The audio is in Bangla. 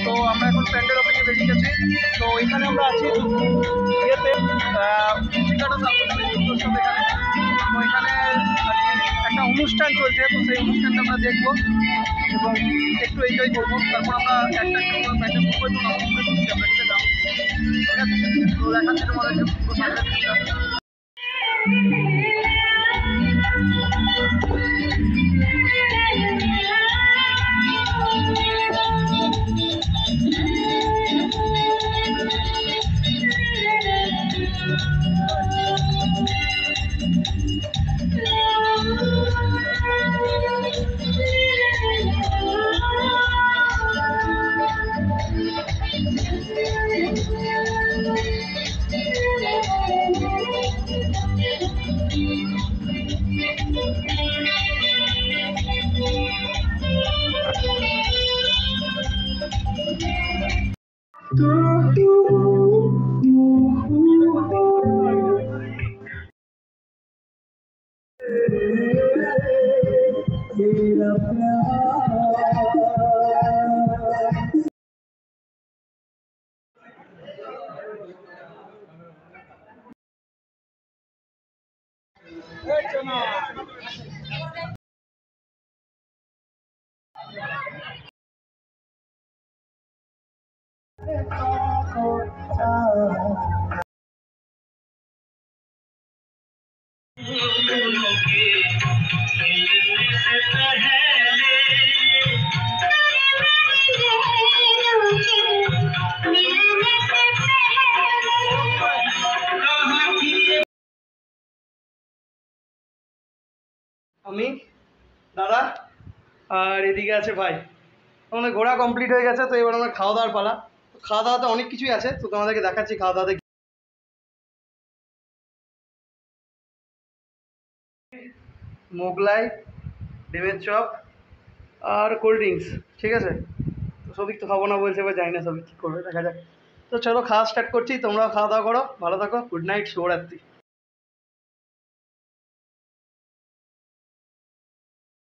তো আমরা এখন প্যান্ডেল ওপেনিংয়ে বেরিয়ে গেছি। তো এখানে আমরা আছি ইয়েতে শিকাটা যুদ্ধোৎসব এখানে। তো এখানে একটা অনুষ্ঠান চলছে, তো সেই অনুষ্ঠানটা আমরা দেখবো এবং একটু এনজয় করবো। তারপর আমরা একটা প্যান্ডেল করবো এবং আমরা টিকে যাবো। ঠিক আছে, তো দেখাচ্ছি তোমাদেরকে পুরো সামনের দিকটা। আমি, দাদা আর এদিকে আছে ভাই। আমাদের ঘোরা কমপ্লিট হয়ে গেছে। তো এবার আমরা খাওয়া দাওয়ার পালা। খাওয়া দাওয়াতে অনেক কিছুই আছে, তো তোমাদেরকে দেখাচ্ছি খাওয়া দাওয়াতে। মোগলাই, ডিমের চপ আর কোল্ড ড্রিঙ্কস। ঠিক আছে, তো সবিক তো খাবো না বলছে, এবার জানি না সবিক কী করবে, দেখা যাক। তো চলো খাওয়া স্টার্ট করছি, তোমরাও খাওয়া দাওয়া করো, ভালো থাকো, গুড নাইট, শুভরাত্রি।